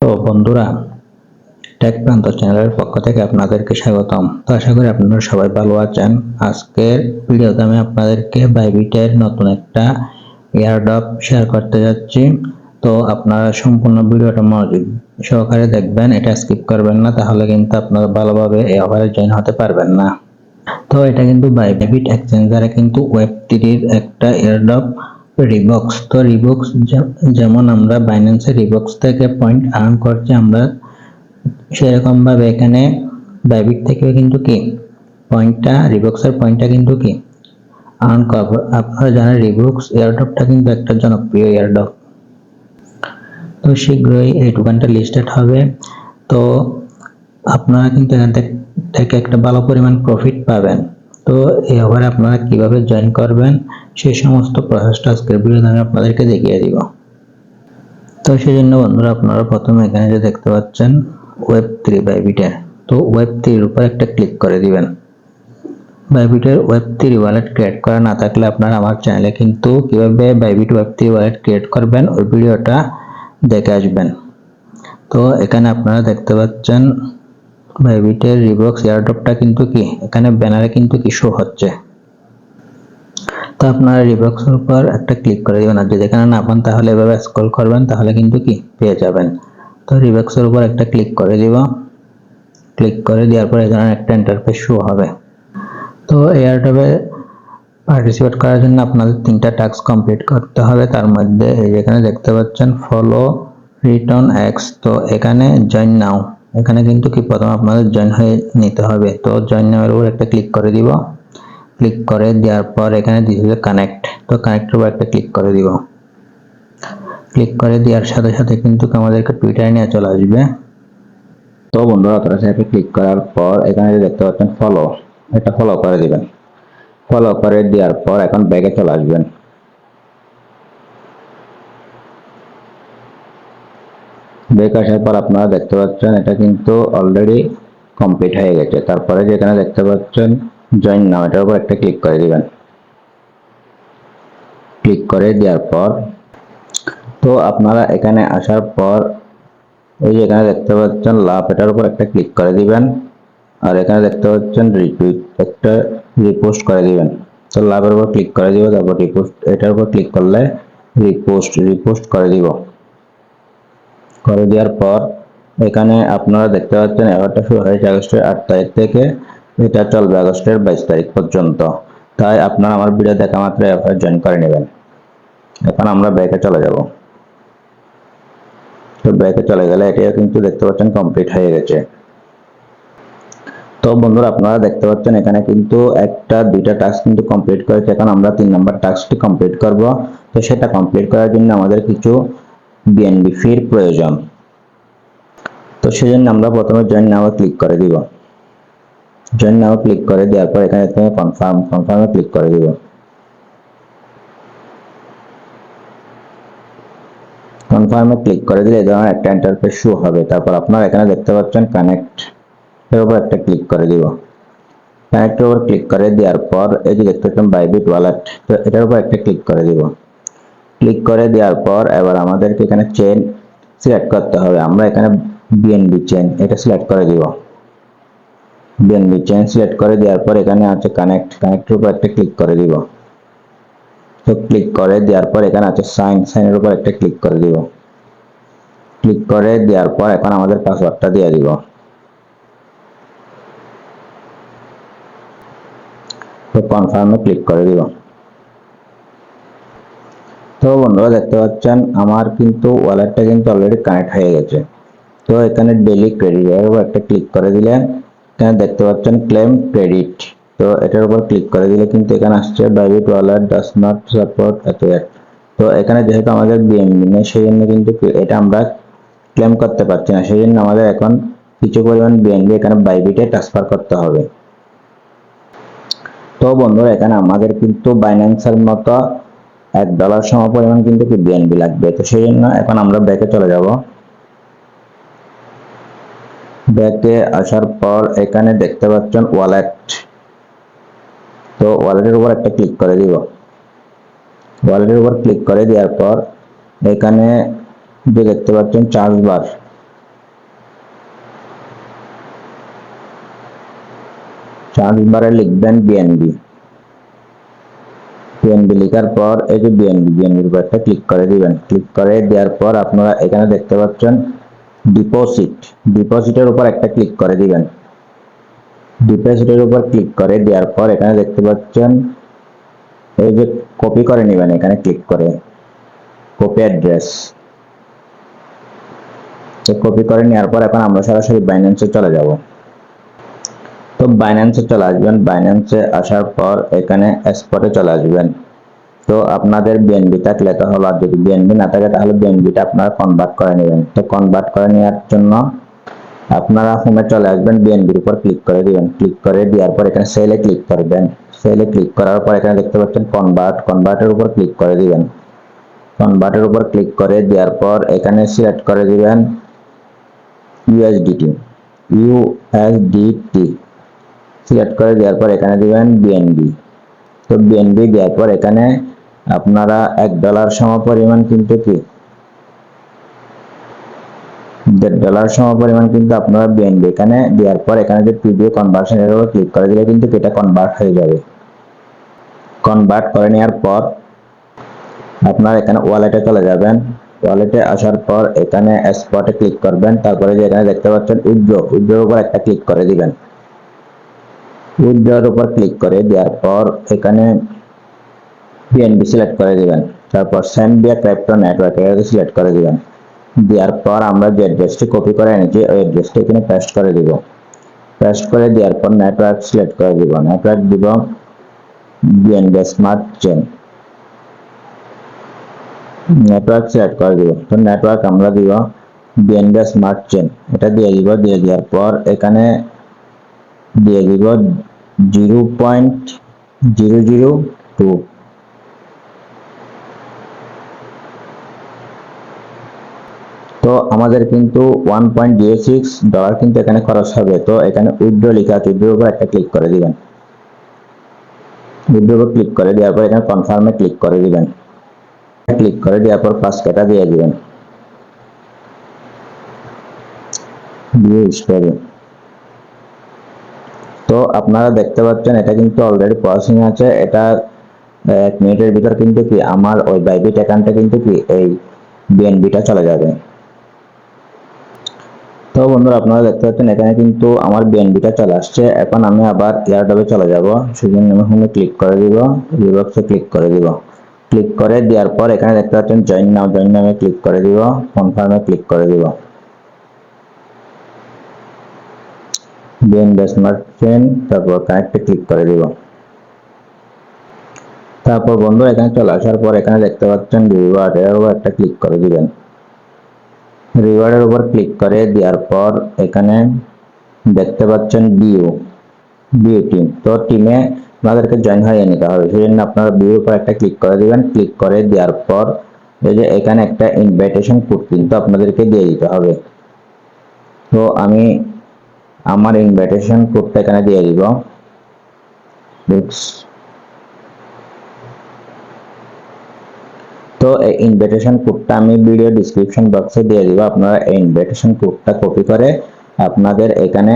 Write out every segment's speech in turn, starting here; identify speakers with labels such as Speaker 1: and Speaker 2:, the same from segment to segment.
Speaker 1: তো বন্ধুরা, টেক প্রান্ত চ্যানেলের পক্ষ থেকে আপনাদেরকে স্বাগতম। তো আশা করি আপনারা সবাই ভালো আছেন। আজকের ভিডিওতে আমি আপনাদেরকে বাইবিটের নতুন একটা এয়ারড্রপ শেয়ার করতে যাচ্ছি। তো আপনারা সম্পূর্ণ ভিডিওটা মনোযোগ সহকারে দেখবেন, এটা স্কিপ করবেন না, তাহলে কিন্তু আপনারা ভালোভাবে এই অফারে জয়েন হতে পারবেন না। তো এটা কিন্তু বাইবিট এক্সচেঞ্জারে কিন্তু ওয়েব3 একটা এয়ারড্রপ রিবক্স। তো রিবক্স যেমন আমরা বাইন্যান্সে রিবক্স থেকে পয়েন্ট আর্ন করছি, আমরা সেরকম ভাবে এখানে বাইবিট থেকে কিন্তু কি পয়েন্টটা, রিবক্সের পয়েন্টটা কিন্তু কি আর্ন করব। আপনারা জানেন রিবক্স এয়ারড্রপটা কিন্তু একটা জনপ্রিয় এয়ারড্রপ। তো শীঘ্রই এই টোকেনটা লিস্টেড হবে। তো আপনারা কিন্তু এখান থেকে একটা ভালো পরিমাণ প্রফিট পাবেন। তো এই অফারে আপনারা কিভাবে জয়েন করবেন সেই সমস্ত প্রসেসটা আজকের ভিডিওতে আমি আপনাদেরকে দেখিয়ে দিব। তো সেই জন্য বন্ধুরা, আপনারা প্রথমে এখানে যে দেখতে পাচ্ছেন ওয়েব3 বাইবিটের, তো ওয়েব3 উপর একটা ক্লিক করে দিবেন। বাইবিটের ওয়েব3 ওয়ালেট ক্রিয়েট করা না থাকলে আপনারা আমার চ্যানেলে কিন্তু কিভাবে বাইবিট ওয়েব3 ওয়ালেট ক্রিয়েট করবেন ওই ভিডিওটা দেখে আসবেন। তো এখানে আপনারা দেখতে পাচ্ছেন বাইবিটের রিবক্স এয়ারড্রপটা কিন্তু কি এখানে ব্যানারে কিন্তু কি শো হচ্ছে। তো আপনারা রিবক্সের উপর একটা ক্লিক করে দিবেন, আর যদি এখানে না পান তাহলে এভাবে স্ক্রল করবেন, তাহলে কিন্তু কি পেয়ে যাবেন। তো রিবক্সের উপর একটা ক্লিক করে দিব। ক্লিক করে দেওয়ার পর এখানে একটা ইন্টারফেস শো হবে। তো এয়ারড্রপে পার্টিসিপেট করার জন্য আপনাদের 3টা টাস্ক কমপ্লিট করতে হবে। তার মধ্যে এই যেখানে দেখতে পাচ্ছেন ফলো রিটার্ন এক্স, তো এখানে জয়েন নাও, এখানে কিন্তু কি প্রথমে আপনাদের জয়েন হয়ে নিতে হবে। তো জয়েন নাওয়ের উপর একটা ক্লিক করে দিব। ক্লিক করে দেওয়ার পর এখানে দিয়েছে কানেক্ট, তো কানেক্টের উপর একটা ক্লিক করে দিব। ক্লিক করে দেওয়ার সাথে সাথে কিন্তু আমাদেরকে টুইটারে নিয়ে চলে আসবে। তো বন্ধুরা, আপনারা সেটাকে ক্লিক করার পর এখানে দেখতে পাচ্ছেন ফলো, এটা ফলো করে দিবেন। ফলো করে দেওয়ার পর এখন ব্যাকে চলে আসবেন। ব্যাক আসার পর আপনারা দেখতে পাচ্ছেন এটা কিন্তু অলরেডি কমপ্লিট হয়ে গেছে। তারপরে যেখানে দেখতে পাচ্ছেন জয়েন নাও, এটার উপর একটা ক্লিক করে দিবেন। ক্লিক করে দেওয়ার পর তো আপনারা এখানে আসার পর এই যে এখানে দেখতে পাচ্ছেন লাভ, এটার উপর একটা ক্লিক করে দিবেন। আর এখানে দেখতে পাচ্ছেন রিটুইট, একটা রিপোস্ট করে দিবেন। তো লাভের উপর ক্লিক করে দিব, তারপর রিপোস্ট, এটার উপর ক্লিক করলে রিপোস্ট করে দিব। করে দেওয়ার পর এখানে আপনারা দেখতে পাচ্ছেন এবারটা শুরু হয়েছে আগস্টের 8 তারিখ থেকে, এটা চলবে আগস্টের 22 তারিখ পর্যন্ত। তাই আপনারা আমার ভিডিও দেখা মাত্র এবার জয়েন করে নেবেন। এখন আমরা ব্যাকে চলে যাব। তো ব্যাকে চলে গেলে এটা কিন্তু দেখতে পাচ্ছেন কমপ্লিট হয়ে গেছে। তো বন্ধুরা, আপনারা দেখতে পাচ্ছেন এখানে কিন্তু দুইটা টাস্ক কিন্তু কমপ্লিট করেছে। এখন আমরা 3 নম্বর টাস্কটি কমপ্লিট করব। তো সেটা কমপ্লিট করার জন্য আমাদের কিছু বিএনবি ফির প্রয়োজন। তো সেজন্য আমরা প্রথমে জয়েন নাও ক্লিক করে দিব। জয়েন নাও ক্লিক করে দেওয়ার পর এখানে তুমি কনফার্মে ক্লিক করে দিব। কনফার্মে ক্লিক করে দিলে এই ধরনের একটা ইন্টারফেস শো হবে। তারপর আপনারা এখানে দেখতে পাচ্ছেন কানেক্ট, এর উপর একটা ক্লিক করে দিব। কানেক্টের উপর ক্লিক করে দেওয়ার পর এই যে দেখতে পাচ্ছেন বাইবিট ওয়ালেট, তো এটার উপর একটা ক্লিক করে দিব। ক্লিক করে দেওয়ার পর এবার আমাদেরকে এখানে চেইন সিলেক্ট করতে হবে। আমরা এখানে বিএনবি চেইন, এটা সিলেক্ট করে দিব। বিএনবি চেইন সিলেক্ট করে দেওয়ার পর এখানে আছে কানেক্টের উপর একটা ক্লিক করে দিব। তো ক্লিক করে দেওয়ার পর এখানে আছে সাইনের উপর একটা ক্লিক করে দিব। ক্লিক করে দেওয়ার পর এখন আমাদের পাসওয়ার্ডটা দিয়ে দিব। তো কনফার্মে ক্লিক করে দিব। তো বন্ধুরা দেখতে পাচ্ছেন আমার কিন্তু ওয়ালেটটা কিন্তু অলরেডি কানেক্ট হয়ে গেছে। তো এখানে ডেইলি ক্রেডিট, এর উপর একটা ক্লিক করে দিলে এখানে দেখতে পাচ্ছেন ক্লেম ক্রেডিট, তো এটার উপর ক্লিক করে দিলে কিন্তু এখানে আসছে Bybit wallet does not support এথোয়েট। তো এখানে যেহেতু আমাদের বিএনবি নেই, সেই জন্য কিন্তু এটা আমরা ক্লেম করতে পারছি না। সেই জন্য আমাদের এখন কিছু পরিমাণ বিএনবি এখানে বাইবিটে ট্রান্সফার করতে হবে। তো বন্ধুরা, এখানে আমাদের কিন্তু বাইন্যান্সের মতো $1 সমপরিমাণ কিন্তু বিএনবি লাগবে। তো সেই জন্য এখন আমরা ব্যাকে চলে যাব। ব্যাকে আসার পর এখানে দেখতে পাচ্ছেন ওয়ালেট, তো ওয়ালেটের উপর একটা ক্লিক করে দিব। ওয়ালেটের উপর ক্লিক করে দেওয়ার পর এখানে যে দেখতে পাচ্ছেন চার্জ বার, সার্চ বারে লিখবেন বিএনবি। বিএনবি লেখার পর এই যে বিএনবির উপর একটা ক্লিক করে দিবেন। ক্লিক করে দেওয়ার পর আপনারা এখানে দেখতে পাচ্ছেন ডিপোজিটের উপর একটা ক্লিক করে দিবেন। ডিপোজিটের উপর ক্লিক করে দেওয়ার পর এখানে দেখতে পাচ্ছেন এই যে কপি করে নেবেন, এখানে ক্লিক করে কপি অ্যাড্রেস। তো কপি করে নেওয়ার পর এখন আমরা সরাসরি বাইন্যান্সে চলে যাব। তো বাইন্যান্সে চলে আসবেন। বাইন্যান্সে আসার পর এখানে স্পটে চলে আসবেন। তো আপনাদের বিএনবি থাকলে তাহলে, আর যদি বিএনবি না থাকে তাহলে বিএনবিটা আপনারা কনভার্ট করে নেবেন। তো কনভার্ট করে নেওয়ার জন্য আপনারা হোমে চলে আসবেন, বিএনবির উপর ক্লিক করে দিবেন। ক্লিক করে দেওয়ার পর এখানে সেলে ক্লিক করবেন। সেলে ক্লিক করার পর এখানে দেখতে পাচ্ছেন কনভার্টের উপর ক্লিক করে দিবেন। কনভার্টের উপর ক্লিক করে দেওয়ার পর এখানে সিলেক্ট করে দিবেন ইউএসডিটি সিলেক্ট করে দেওয়ার পর এখানে দিবেন বিএনবি। তো বিএনবি দেওয়ার পর এখানে আপনারা $1 সমপরিমাণ কিন্তু কি $1.5 সমপরিমাণ কিন্তু আপনারা বিএনবি এখানে দেওয়ার পর এখানে যে পিডিএফ কনভার্সন এর উপর ক্লিক করে দিলে কিন্তু এটা কনভার্ট হয়ে যাবে। কনভার্ট করে নেওয়ার পর আপনারা এখানে ওয়ালেটে চলে যাবেন। ওয়ালেটে আসার পর এখানে স্পটে ক্লিক করবেন। তারপরে যে এখানে দেখতে পাচ্ছেন উইথড্রর উপর একটা ক্লিক করে দিবেন। উইথড্রর উপর ক্লিক করে দেওয়ার পর এখানে বিএনবি সিলেক্ট করে দিবেন। তারপর সেন্ড ভিয়া ক্রিপ্টো নেটওয়ার্ক এটা সিলেক্ট করে দিবেন। দেওয়ার পর আমরা যে অ্যাড্রেসটি কপি করে এনেছি ওই অ্যাড্রেসটি এখানে পেস্ট করে দিব। পেস্ট করে দেওয়ার পর নেটওয়ার্ক সিলেক্ট করে দিব। নেটওয়ার্ক দিব BNB smart chain. Network select করে দিব। তো নেটওয়ার্ক আমরা দিব বিএনবি স্মার্ট চেইন, এটা দিয়ে দিব। দিয়ে দেওয়ার পর এখানে দিয়ে দিব 0.002। তো আমাদের কিন্তু $1.06 কিন্তু এখানে খরচ হবে। তো এখানে উইথড্র লেখা আছে, উইথড্রর উপর একটা ক্লিক করে দিবেন। উইথড্রর উপর ক্লিক করে দেওয়ার পর এখানে কনফার্মে ক্লিক করে দিবেন। ক্লিক করে দেওয়ার পর পাসওয়ার্ডটা দিয়ে দিবেন। দিয়ে স্টোরে। তো আপনারা দেখতে পাচ্ছেন এটা কিন্তু অলরেডি প্রসেসিং আছে। এটা 1 মিনিটের ভিতর কিন্তু কি আমার ওই বাইবিট অ্যাকাউন্টে কিন্তু কি এই বিএনবিটা চলে যাবে। তো বন্ধুরা আপনারা দেখতে পাচ্ছেন এখানে কিন্তু আমার বিএনবিটা চলে আসছে। এখন আমি আবার এয়ারড্রপে চলে যাব। সেজন্য আমি হোমে ক্লিক করে দিব, রিবক্সে ক্লিক করে দিব। ক্লিক করে দেওয়ার পর এখানে দেখতে পাচ্ছেন জয়েন নামে ক্লিক করে দিব, কনফার্মে ক্লিক করে দিব। বিএনবি স্মার্ট চেইন, তারপর কানেক্টে ক্লিক করে দিব। তারপর বন্ধুরা এখানে চলে আসার পর এখানে দেখতে পাচ্ছেন রিওয়ার্ড, এর উপর একটা ক্লিক করে দিবেন। রিওয়ার্ডের উপর ক্লিক করে দেওয়ার পর এখানে দেখতে পাচ্ছেন বিউ টিম। তো টিমে আপনাদেরকে জয়েন হয়ে নিতে হবে। সেজন্য আপনারা বিউর উপর একটা ক্লিক করে দিবেন। ক্লিক করে দেওয়ার পর এই যে এখানে একটা ইনভাইটেশন কোড কিন্তু আপনাদেরকে দিয়ে দিতে হবে। তো আমি আমার ইনভাইটেশন কোডটা এখানে দিয়ে দিব। তো এই ইনভাইটেশন কোডটা আমি ভিডিও ডেসক্রিপশন বক্সে দিয়ে দিব। আপনারা এই ইনভাইটেশন কোডটা কপি করে আপনাদের এখানে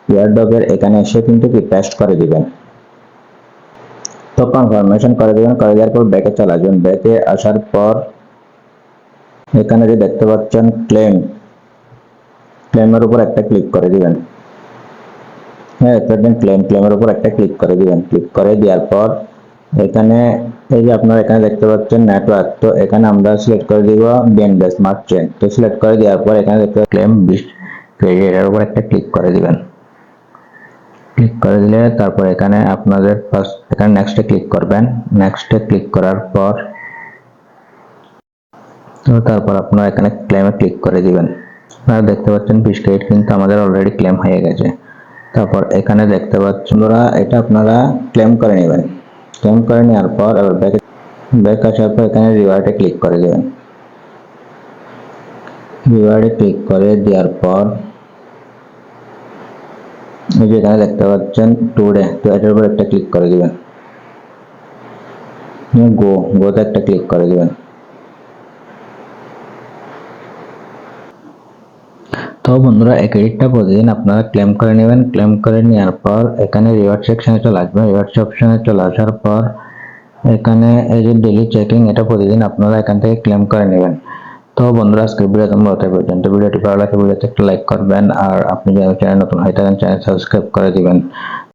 Speaker 1: এয়ারড্রপের এখানে এসে কিন্তু কি পেস্ট করে দিবেন। তো কনফার্মেশন করে দিবেন। করে দেওয়ার পর ব্যাকে চলে আসবেন। ব্যাকে আসার পর এখানে যে দেখতে পাচ্ছেন ক্লেমের উপর একটা ক্লিক করে দিবেন। হ্যাঁ, ক্লেমের উপর একটা ক্লিক করে দিবেন। ক্লিক করে দেওয়ার পর এখানে এই যে আপনারা এখানে দেখতে পাচ্ছেন নেটওয়ার্ক, তো এখানে আমরা সিলেক্ট করে দিব বিএনবি স্মার্ট চেইন। তো সিলেক্ট করে দেওয়ার পর এখানে দেখতে ক্লেম 20 ক্রেডিট এর উপর একটা ক্লিক করে দিবেন। ক্লিক করে দিলে তারপর এখানে আপনাদের ফার্স্ট এখানে নেক্সটে ক্লিক করবেন। নেক্সটে ক্লিক করার পর তো তারপর আপনারা এখানে ক্লেমে ক্লিক করে দিবেন। আপনারা দেখতে পাচ্ছেন 20 ক্রেডিট কিন্তু আমাদের অলরেডি ক্লেম হয়ে গেছে। তারপর এখানে দেখতে পাচ্ছেন এটা আপনারা ক্লেম করে নেবেন। ক্লেম করে নেওয়ার পর আবার ব্যাক আসার পর এখানে রিওয়ার্ডে ক্লিক করে দেবেন। রিওয়ার্ডে ক্লিক করে দেওয়ার পর এই যে এখানে দেখতে পাচ্ছেন টুডে, তো এটার উপর একটা ক্লিক করে দিবেন। গোতে একটা ক্লিক করে দিবেন। তো তো বন্ধুরা এই ক্রেডিটটা প্রতিদিন আপনারা ক্লেম করে নেবেন। ক্লেম করে নেওয়ার পর এখানে রিওয়ার্ড সেকশনে চলে আসবেন। রিওয়ার্ড অপশনে চলে আসার পর এখানে এই যে ডেইলি চেকিং, এটা প্রতিদিন আপনারা এখান থেকে ক্লেম করে নেবেন। তো বন্ধুরা আজকের ভিডিও তোমরা এই পর্যন্ত। ভিডিওটি ভালো লাগলে ভিডিওতে একটা লাইক করবেন, আর আপনি যদি চ্যানেল নতুন হয়ে থাকেন চ্যানেল সাবস্ক্রাইব করে দিবেন।